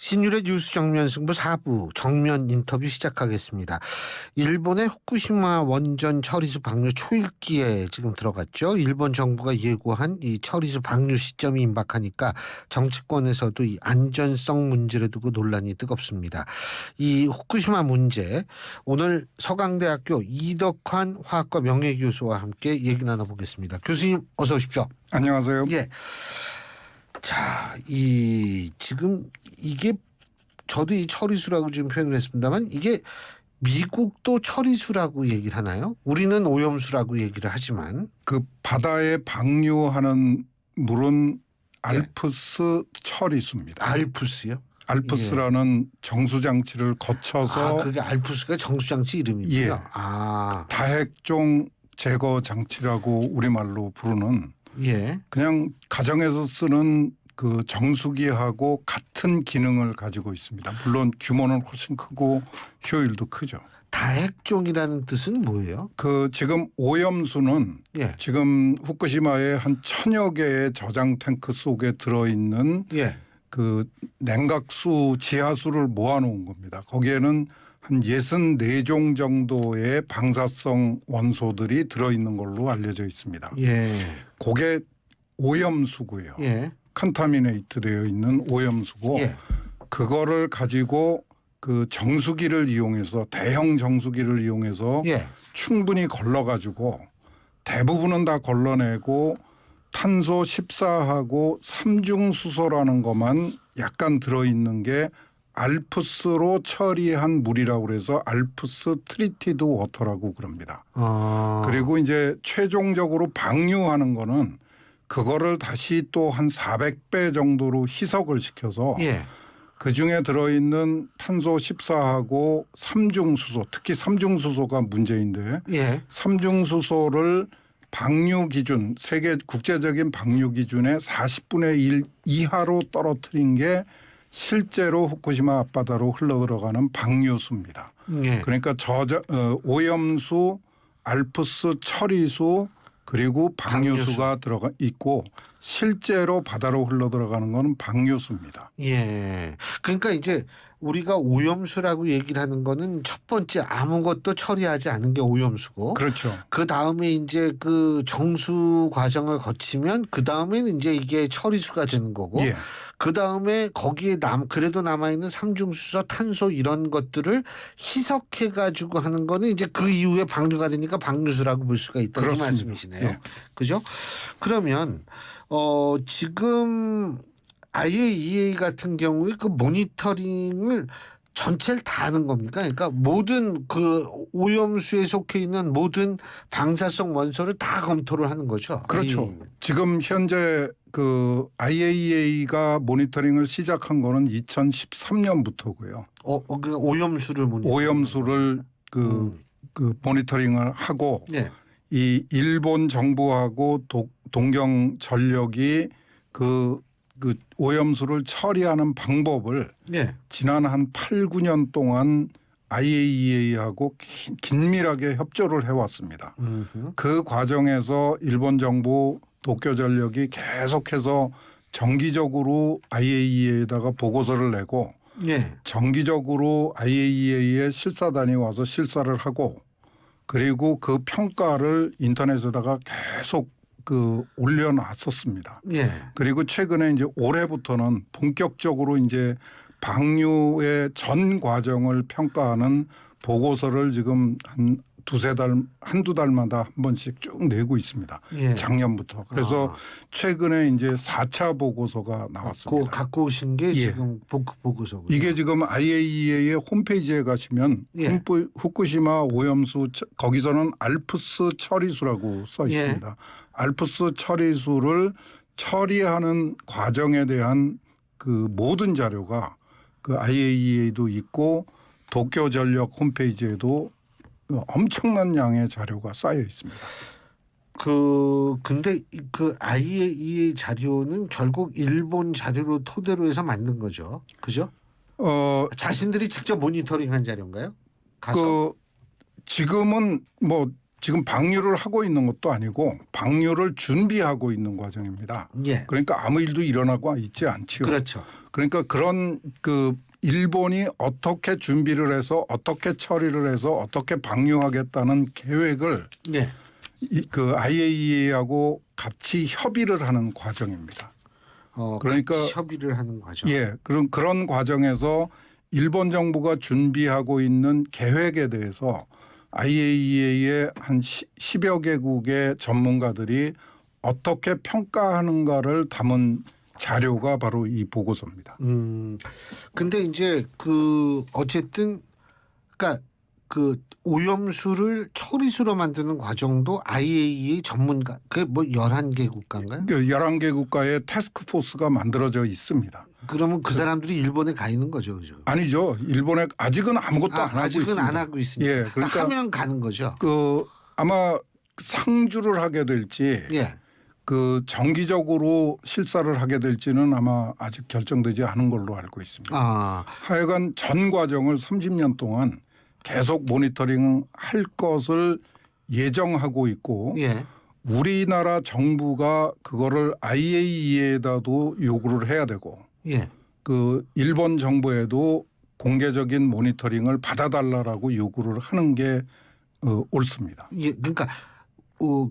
신율의 뉴스 정면 승부 4부 정면 인터뷰 시작하겠습니다. 일본의 후쿠시마 원전 처리수 방류 초읽기에 지금 들어갔죠. 일본 정부가 예고한 이 처리수 방류 시점이 임박하니까 정치권에서도 이 안전성 문제를 두고 논란이 뜨겁습니다. 이 후쿠시마 문제 오늘 서강대학교 이덕환 화학과 명예교수와 함께 얘기 나눠보겠습니다. 교수님 어서 오십시오. 안녕하세요. 예. 자, 지금 이게 저도 이 처리수라고 지금 표현을 했습니다만 이게 미국도 처리수라고 얘기를 하나요? 우리는 오염수라고 얘기를 하지만 그 바다에 방류하는 물은 알프스 처리수입니다. 알프스요? 알프스라는 정수 장치를 거쳐서 그게 알프스가 정수 장치 이름이군요. 예. 다핵종 제거 장치라고 우리말로 부르는 그냥 가정에서 쓰는 그 정수기하고 같은 기능을 가지고 있습니다. 물론 규모는 훨씬 크고 효율도 크죠. 다핵종이라는 뜻은 뭐예요? 그 지금 오염수는 지금 후쿠시마의 한 1000여 개의 저장 탱크 속에 들어있는 그 냉각수 지하수를 모아놓은 겁니다. 거기에는 한 64종 정도의 방사성 원소들이 들어있는 걸로 알려져 있습니다. 그게 오염수고요. 컨타미네이트 되어 있는 오염수고 그거를 가지고 그 정수기를 이용해서 대형 정수기를 이용해서 충분히 걸러가지고 대부분은 다 걸러내고 탄소 14하고 삼중수소라는 것만 약간 들어있는 게 알프스로 처리한 물이라고 그래서 알프스 트리티드 워터라고 그럽니다. 그리고 이제 최종적으로 방류하는 거는 그거를 다시 또 한 400배 정도로 희석을 시켜서 그중에 들어있는 탄소 14하고 삼중수소, 특히 삼중수소가 문제인데 삼중수소를 방류 기준, 세계 국제적인 방류 기준의 40분의 1 이하로 떨어뜨린 게 실제로 후쿠시마 앞바다로 흘러들어가는 방류수입니다. 그러니까 오염수, 알프스 처리수 그리고 방류수가 들어가 있고 실제로 바다로 흘러들어가는 건 방류수입니다. 그러니까 이제 우리가 오염수라고 얘기를 하는 거는 첫 번째 아무것도 처리하지 않은 게 오염수고, 그렇죠. 그 다음에 이제 그 정수 과정을 거치면 그 다음에는 이제 이게 처리수가 되는 거고, 그 다음에 거기에 그래도 남아있는 삼중수소, 탄소 이런 것들을 희석해 가지고 하는 거는 이제 그 이후에 방류가 되니까 방류수라고 볼 수가 있다. 이 말씀이시네요. 그죠? 그러면 지금 IAEA 같은 경우에 그 모니터링을 전체를 다 하는 겁니까? 그러니까 모든 그 오염수에 속해 있는 모든 방사성 원소를 다 검토를 하는 거죠. 그렇죠. 지금 현재 그 IAEA가 모니터링을 시작한 거는 2013년부터고요. 그러니까 오염수를 그 모니터링을 하고 이 일본 정부하고 동경 전력이 그 오염수를 처리하는 방법을 지난 한 8, 9년 동안 IAEA하고 긴밀하게 협조를 해왔습니다. 그 과정에서 일본 정부 도쿄전력이 계속해서 정기적으로 IAEA에다가 보고서를 내고 정기적으로 IAEA의 실사단이 와서 실사를 하고 그리고 그 평가를 인터넷에다가 계속 올려놨었습니다. 그리고 최근에 이제 올해부터는 본격적으로 이제 방류의 전 과정을 평가하는 보고서를 지금 한두 달마다 한 번씩 쭉 내고 있습니다. 작년부터. 그래서 최근에 이제 4차 보고서가 나왔습니다. 갖고 오신 게 지금 보고서고요. 이게 지금 IAEA의 홈페이지에 가시면 후쿠시마 오염수 거기서는 알프스 처리수라고 써 있습니다. 알프스 처리수를 처리하는 과정에 대한 그 모든 자료가 그 IAEA도 있고 도쿄전력 홈페이지에도 엄청난 양의 자료가 쌓여 있습니다. 근데 그 IAEA 자료는 결국 일본 자료로 토대로 해서 만든 거죠. 그죠? 자신들이 직접 모니터링한 자료인가요? 가서? 지금은 뭐 지금 방류를 하고 있는 것도 아니고 방류를 준비하고 있는 과정입니다. 예. 그러니까 아무 일도 일어나고 있지 않지요. 그렇죠. 그러니까 그런 그 일본이 어떻게 준비를 해서 어떻게 처리를 해서 어떻게 방류하겠다는 계획을 예. 그 IAEA하고 같이 협의를 하는 과정입니다. 그러니까 같이 협의를 하는 과정. 예, 그런 과정에서 일본 정부가 준비하고 있는 계획에 대해서 IAEA의 한 10여 개국의 전문가들이 어떻게 평가하는가를 담은 자료가 바로 이 보고서입니다. 근데 이제 어쨌든 그러니까 그 오염수를 처리수로 만드는 과정도 IAEA 전문가 그게 뭐 11개 국가인가요? 11개 국가의 태스크포스가 만들어져 있습니다. 그러면 그 사람들이 일본에 가 있는 거죠, 그죠? 아니죠. 일본에 아직은 아무것도 안 하고 아직은 있습니다. 안 하고 있으니까. 예, 그러니까 하면 가는 거죠. 아마 상주를 하게 될지 예. 정기적으로 실사를 하게 될지는 아마 아직 결정되지 않은 걸로 알고 있습니다. 하여간 전 과정을 30년 동안 계속 모니터링 할 것을 예정하고 있고 예. 우리나라 정부가 그거를 IAEA에다도 요구를 해야 되고 예. 일본 정부에도 공개적인 모니터링을 받아달라고 요구를 하는 게 옳습니다. 예. 그러니까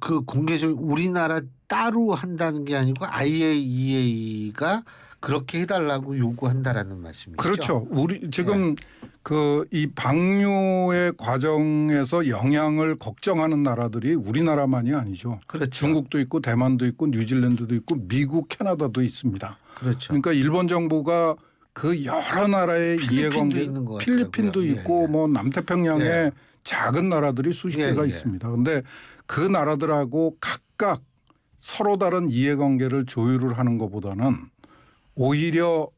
그 공개적 우리나라 따로 한다는 게 아니고 IAEA가 그렇게 해달라고 요구한다라는 말씀이죠. 그렇죠. 우리 지금 이 방류의 과정에서 영향을 걱정하는 나라들이 우리나라만이 아니죠. 그렇죠. 중국도 있고 대만도 있고 뉴질랜드도 있고 미국, 캐나다도 있습니다. 그렇죠. 그러니까 일본 정부가 그 여러 나라의 이해관계 있는 것 필리핀도 같더라고요. 있고 뭐 남태평양에 작은 나라들이 수십 개가 있습니다. 그런데 그 나라들하고 각각 서로 다른 이해관계를 조율을 하는 것보다는 오히려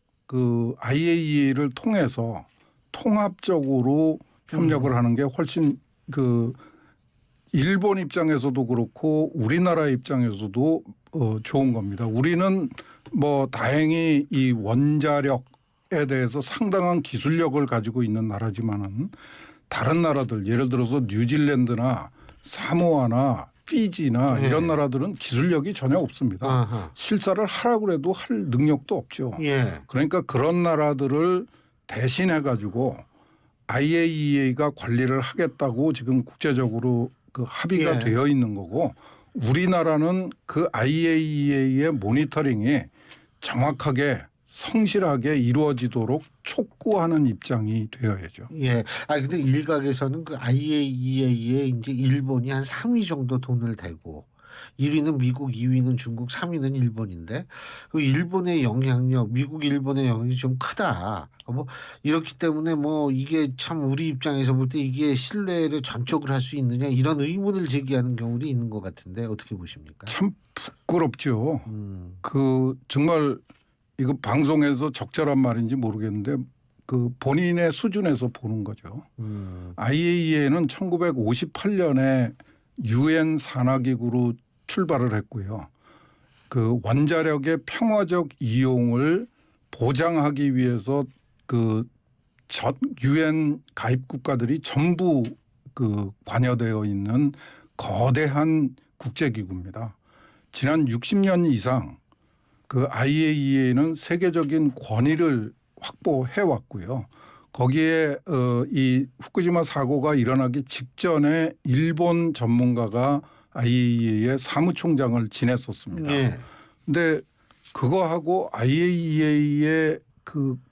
IAEA를 통해서 통합적으로 협력을 하는 게 훨씬 일본 입장에서도 그렇고 우리나라 입장에서도 좋은 겁니다. 우리는 뭐 다행히 이 원자력에 대해서 상당한 기술력을 가지고 있는 나라지만은 다른 나라들 예를 들어서 뉴질랜드나 사모아나 피지나 이런 나라들은 기술력이 전혀 없습니다. 실사를 하라고 해도 할 능력도 없죠. 예. 그러니까 그런 나라들을 대신해 가지고 IAEA가 관리를 하겠다고 지금 국제적으로 합의가 되어 있는 거고 우리나라는 그 IAEA의 모니터링이 정확하게 성실하게 이루어지도록 촉구하는 입장이 되어야죠. 예. 근데 일각에서는 그 IAEA에 이제 일본이 한 3위 정도 돈을 대고 1위는 미국, 2위는 중국, 3위는 일본인데 그 일본의 영향력, 미국, 일본의 영향이 좀 크다. 뭐 이렇기 때문에 뭐 이게 참 우리 입장에서 볼 때 이게 신뢰를 전적으로 할 수 있느냐 이런 의문을 제기하는 경우도 있는 것 같은데 어떻게 보십니까? 참 부끄럽죠. 정말 이거 방송에서 적절한 말인지 모르겠는데 본인의 수준에서 보는 거죠. IAEA는 1958년에 유엔 산하기구로 출발을 했고요. 원자력의 평화적 이용을 보장하기 위해서 유엔 가입 국가들이 전부 관여되어 있는 거대한 국제기구입니다. 지난 60년 이상 IAEA는 세계적인 권위를 확보해 왔고요. 거기에 이 후쿠시마 사고가 일어나기 직전에 일본 전문가가 IAEA의 사무총장을 지냈었습니다. 그런데 그거하고 IAEA의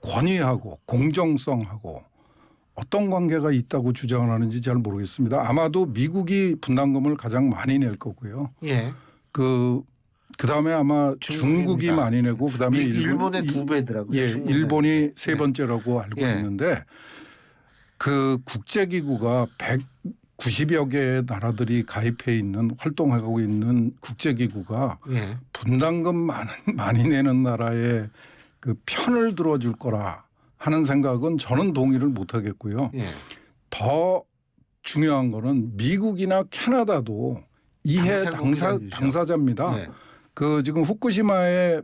권위하고 공정성하고 어떤 관계가 있다고 주장을 하는지 잘 모르겠습니다. 아마도 미국이 분담금을 가장 많이 낼 거고요. 예. 그다음에 아마 중국이 많이 내고 그다음에 일본의 2배더라고요. 예, 일본이 세 번째라고 알고 있는데 국제기구가 190여 개의 나라들이 가입해 있는 활동하고 있는 국제기구가 분담금 많이 내는 나라에 편을 들어줄 거라 하는 생각은 저는 동의를 못 하겠고요. 더 중요한 거는 미국이나 캐나다도 이해 당사자입니다. 지금 후쿠시마의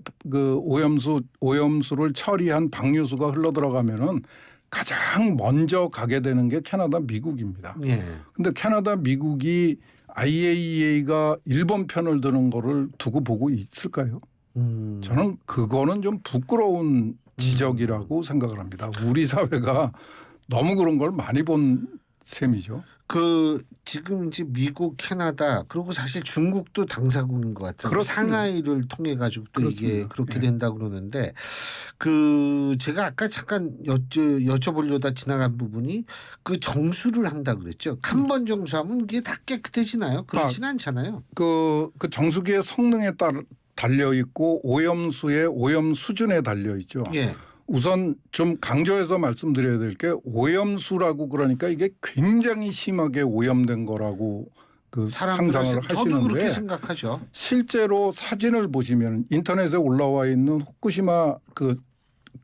오염수를 처리한 방류수가 흘러 들어가면은 가장 먼저 가게 되는 게 캐나다, 미국입니다. 그런데 캐나다, 미국이 IAEA가 일본 편을 드는 거를 두고 보고 있을까요? 저는 그거는 좀 부끄러운 지적이라고 생각을 합니다. 우리 사회가 너무 그런 걸 많이 본 셈이죠. 지금 이제 미국, 캐나다 그리고 사실 중국도 당사국인 것 같아요. 그렇습니다. 상하이를 통해 가지고 또 이게 그렇습니다. 그렇게 예. 된다 그러는데 제가 아까 잠깐 여쭤보려다 지나간 부분이 그 정수를 한다 그랬죠. 한 번 정수하면 이게 다 깨끗해지나요? 그렇진 않잖아요. 그 정수기의 성능에 따라 달려 있고 오염수의 오염 수준에 달려 있죠. 예. 우선 좀 강조해서 말씀드려야 될 게 오염수라고 그러니까 이게 굉장히 심하게 오염된 거라고 상상을 저도 그렇게 하시는데 생각하죠. 실제로 사진을 보시면 인터넷에 올라와 있는 후쿠시마 그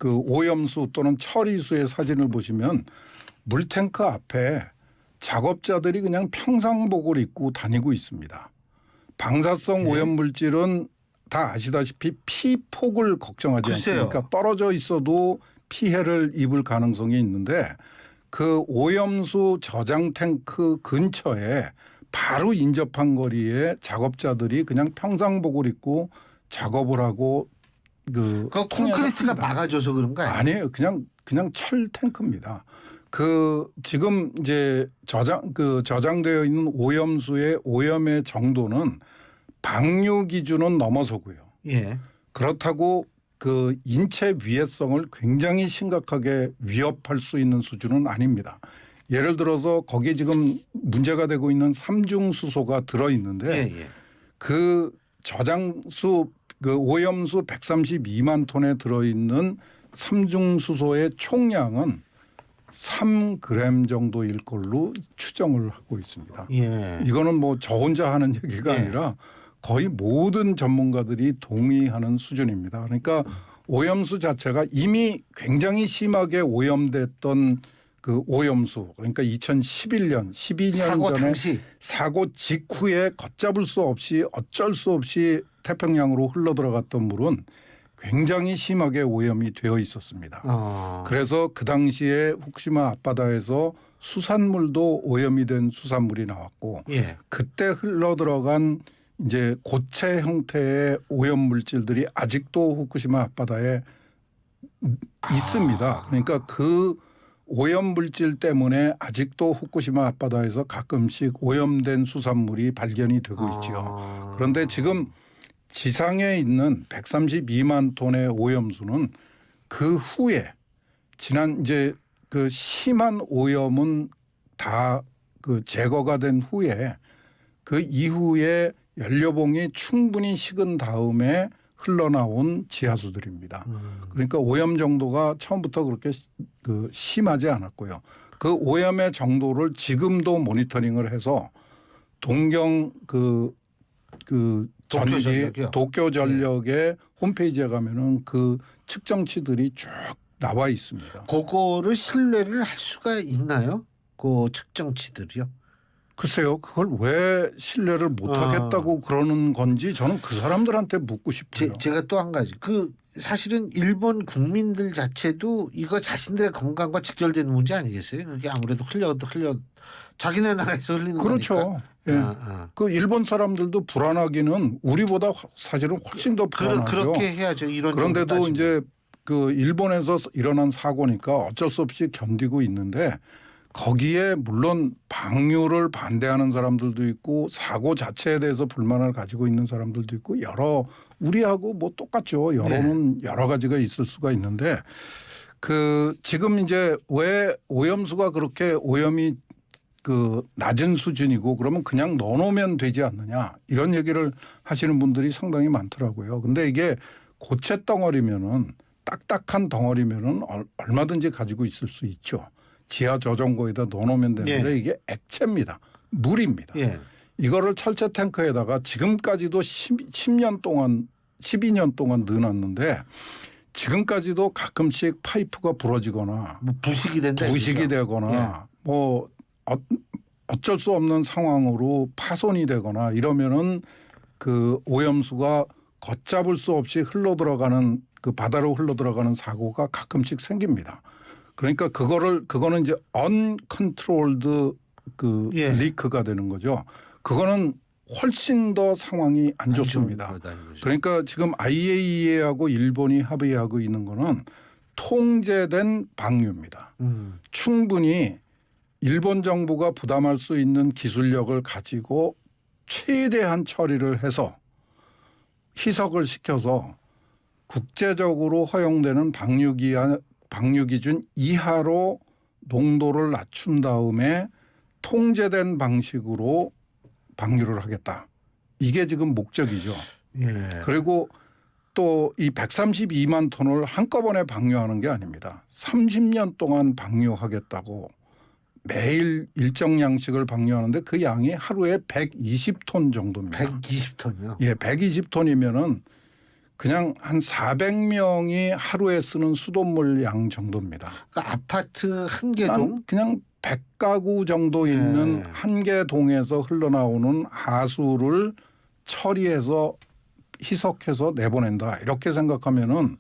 오염수 또는 처리수의 사진을 보시면 물탱크 앞에 작업자들이 그냥 평상복을 입고 다니고 있습니다. 방사성 네. 오염물질은 다 아시다시피 피폭을 걱정하지 글쎄요. 않습니까? 떨어져 있어도 피해를 입을 가능성이 있는데 그 오염수 저장 탱크 근처에 바로 인접한 거리에 작업자들이 그냥 평상복을 입고 작업을 하고 그 콘크리트가 막아줘서 그런 거 아니에요? 아니에요. 그냥 철 탱크입니다. 지금 이제 저장되어 있는 오염수의 오염의 정도는 방류 기준은 넘어서고요. 예. 그렇다고 그 인체 위해성을 굉장히 심각하게 위협할 수 있는 수준은 아닙니다. 예를 들어서 거기 지금 문제가 되고 있는 삼중수소가 들어 있는데 예. 그 저장수 그 오염수 132만 톤에 들어 있는 삼중수소의 총량은 3g 정도일 걸로 추정을 하고 있습니다. 예. 이거는 뭐 저 혼자 하는 얘기가 예. 아니라 거의 모든 전문가들이 동의하는 수준입니다. 그러니까 오염수 자체가 이미 굉장히 심하게 오염됐던 그 오염수 그러니까 2011년 12년 사고 전에 당시 사고 직후에 걷잡을 수 없이 어쩔 수 없이 태평양으로 흘러들어갔던 물은 굉장히 심하게 오염이 되어 있었습니다. 그래서 그 당시에 후쿠시마 앞바다에서 수산물도 오염이 된 수산물이 나왔고 예. 그때 흘러들어간 이제 고체 형태의 오염 물질들이 아직도 후쿠시마 앞바다에 있습니다. 그러니까 그 오염 물질 때문에 아직도 후쿠시마 앞바다에서 가끔씩 오염된 수산물이 발견이 되고 있죠. 그런데 지금 지상에 있는 132만 톤의 오염수는 그 후에 지난 이제 그 심한 오염은 다 그 제거가 된 후에 그 이후에 연료봉이 충분히 식은 다음에 흘러나온 지하수들입니다. 그러니까 오염 정도가 처음부터 그렇게 심하지 않았고요. 그 오염의 정도를 지금도 모니터링을 해서 동경 도쿄전력의 홈페이지에 가면은 그 측정치들이 쭉 나와 있습니다. 그거를 신뢰를 할 수가 있나요? 그 측정치들이요? 글쎄요. 그걸 왜 신뢰를 못하겠다고 그러는 건지 저는 그 사람들한테 묻고 싶어요. 제가 또 한 가지. 사실은 일본 국민들 자체도 이거 자신들의 건강과 직결되는 문제 아니겠어요? 그게 아무래도 흘려 자기네 나라에서 흘리는 그렇죠. 거니까. 예. 그 일본 사람들도 불안하기는 우리보다 사실은 훨씬 더 불안하죠. 그렇게 해야죠. 이런 그런데도 이제 그 일본에서 일어난 사고니까 어쩔 수 없이 견디고 있는데 거기에 물론 방류를 반대하는 사람들도 있고 사고 자체에 대해서 불만을 가지고 있는 사람들도 있고 우리하고 뭐 똑같죠. 여론은 여러 가지가 있을 수가 있는데 지금 이제 왜 오염수가 그렇게 오염이 낮은 수준이고 그러면 그냥 넣어놓으면 되지 않느냐 이런 얘기를 하시는 분들이 상당히 많더라고요. 근데 이게 고체 덩어리면은 딱딱한 덩어리면은 얼마든지 가지고 있을 수 있죠. 지하 저정고에다 넣어놓으면 되는데 이게 액체입니다. 물입니다. 이거를 철제 탱크에다가 지금까지도 12년 동안 넣어놨는데 지금까지도 가끔씩 파이프가 부러지거나 뭐 부식이 되거나 뭐 어쩔 수 없는 상황으로 파손이 되거나 이러면은 그 오염수가 걷잡을 수 없이 흘러들어가는 그 바다로 흘러들어가는 사고가 가끔씩 생깁니다. 그러니까 그거는 이제 uncontrolled 리크가 되는 거죠. 그거는 훨씬 더 상황이 안 좋습니다. 좋은 거다, 이거죠. 그러니까 지금 IAEA하고 일본이 합의하고 있는 거는 통제된 방류입니다. 충분히 일본 정부가 부담할 수 있는 기술력을 가지고 최대한 처리를 해서 희석을 시켜서 국제적으로 허용되는 방류 기준 이하로 농도를 낮춘 다음에 통제된 방식으로 방류를 하겠다. 이게 지금 목적이죠. 예. 그리고 또 이 132만 톤을 한꺼번에 방류하는 게 아닙니다. 30년 동안 방류하겠다고 매일 일정 양식을 방류하는데 그 양이 하루에 120톤 정도입니다. 120톤이요. 예, 120톤이면은 그냥 한 400명이 하루에 쓰는 수돗물 양 정도입니다. 그러니까 아파트 한 개동 그냥 100가구 정도 있는 한 개 동에서 흘러나오는 하수를 처리해서 희석해서 내보낸다. 이렇게 생각하면은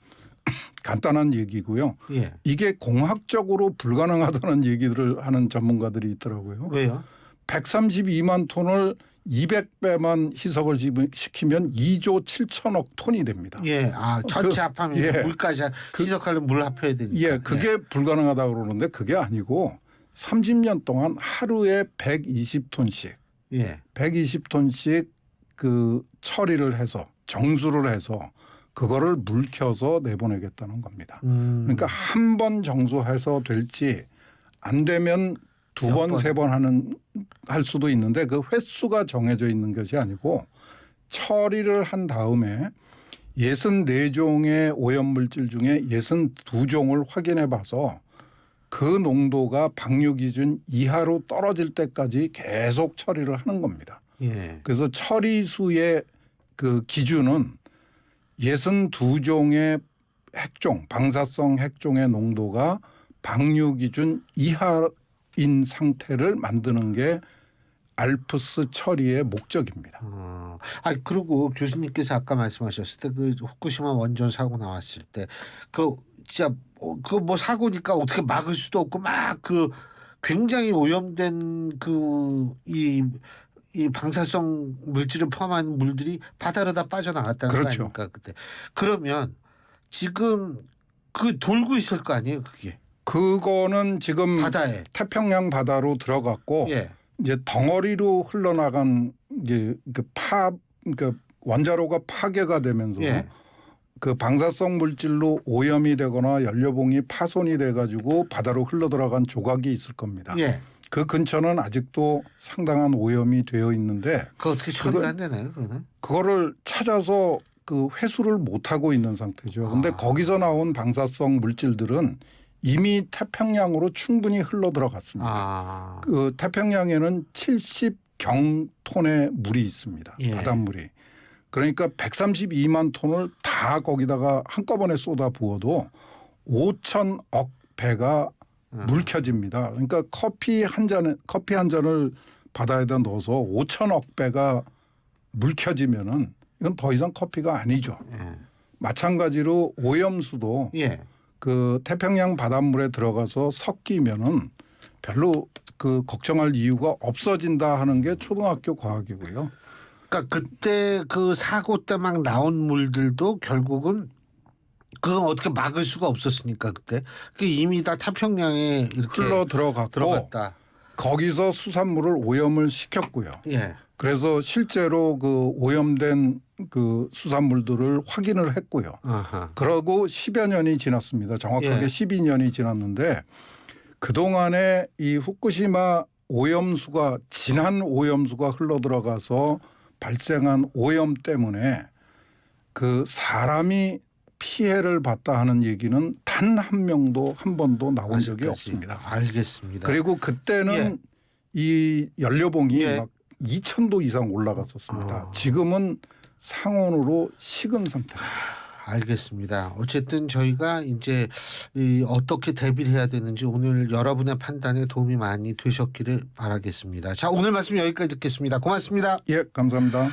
간단한 얘기고요. 예. 이게 공학적으로 불가능하다는 얘기들을 하는 전문가들이 있더라고요. 왜요? 132만 톤을 200배만 희석을 시키면 2조 7천억 톤이 됩니다. 예. 아, 전체 합하면 예. 물까지 희석하려면 물 합해야 되니까. 예, 그게 불가능하다고 그러는데 그게 아니고 30년 동안 하루에 120톤씩 예. 120톤씩 그 처리를 해서 정수를 해서 그거를 물켜서 내보내겠다는 겁니다. 그러니까 한 번 정수해서 될지 안 되면 두 번, 세 번 할 수도 있는데 그 횟수가 정해져 있는 것이 아니고 처리를 한 다음에 64종의 오염물질 중에 62종을 확인해 봐서 그 농도가 방류 기준 이하로 떨어질 때까지 계속 처리를 하는 겁니다. 예. 그래서 처리수의 그 기준은 62종의 핵종, 방사성 핵종의 농도가 방류 기준 이하인 상태를 만드는 게 알프스 처리의 목적입니다. 아, 그리고 교수님께서 아까 말씀하셨을 때 그 후쿠시마 원전 사고 나왔을 때 그 진짜 그 뭐 사고니까 어떻게 막을 수도 없고 막 그 굉장히 오염된 이 방사성 물질을 포함한 물들이 바다로 다 빠져나갔다는 거 그렇죠. 아닙니까 그때. 그러면 지금 그 돌고 있을 거 아니에요 그게. 그거는 지금 바다에. 태평양 바다로 들어갔고 예. 이제 덩어리로 흘러나간 게 그러니까 원자로가 파괴가 되면서 예. 그 방사성 물질로 오염이 되거나 연료봉이 파손이 돼 가지고 바다로 흘러들어간 조각이 있을 겁니다. 예. 그 근처는 아직도 상당한 오염이 되어 있는데 그거 어떻게 처리가 안 되나요 그러면? 그거를 찾아서 그 회수를 못 하고 있는 상태죠. 그런데 거기서 나온 방사성 물질들은 이미 태평양으로 충분히 흘러 들어갔습니다. 그 태평양에는 70경톤의 물이 있습니다. 예. 바닷물이. 그러니까 132만 톤을 다 거기다가 한꺼번에 쏟아 부어도 5천억 배가 물켜집니다. 그러니까 커피 한 잔을 바다에다 넣어서 5천억 배가 물켜지면은 이건 더 이상 커피가 아니죠. 마찬가지로 오염수도 예. 그 태평양 바닷물에 들어가서 섞이면은 별로 그 걱정할 이유가 없어진다 하는 게 초등학교 과학이고요. 그러니까 그때 그 사고 때 막 나온 물들도 결국은 그건 어떻게 막을 수가 없었으니까 그때 그 이미 다 태평양에 이렇게 흘러 들어갔다. 거기서 수산물을 오염을 시켰고요. 예. 그래서 실제로 그 오염된 그 수산물들을 확인을 했고요. 아하. 그러고 10여 년이 지났습니다. 정확하게 예. 12년이 지났는데 그동안에 이 후쿠시마 오염수가 진한 오염수가 흘러 들어가서 발생한 오염 때문에 그 사람이 피해를 봤다 하는 얘기는 단 한 명도 한 번도 나온 적이 없습니다. 알겠습니다. 그리고 그때는 예. 이 연료봉이 예. 막 2,000도 이상 올라갔었습니다. 지금은 상온으로 식은 상태입니다. 알겠습니다. 어쨌든 저희가 이제 어떻게 대비를 해야 되는지 오늘 여러분의 판단에 도움이 많이 되셨기를 바라겠습니다. 자, 오늘 말씀 여기까지 듣겠습니다. 고맙습니다. 예, 감사합니다.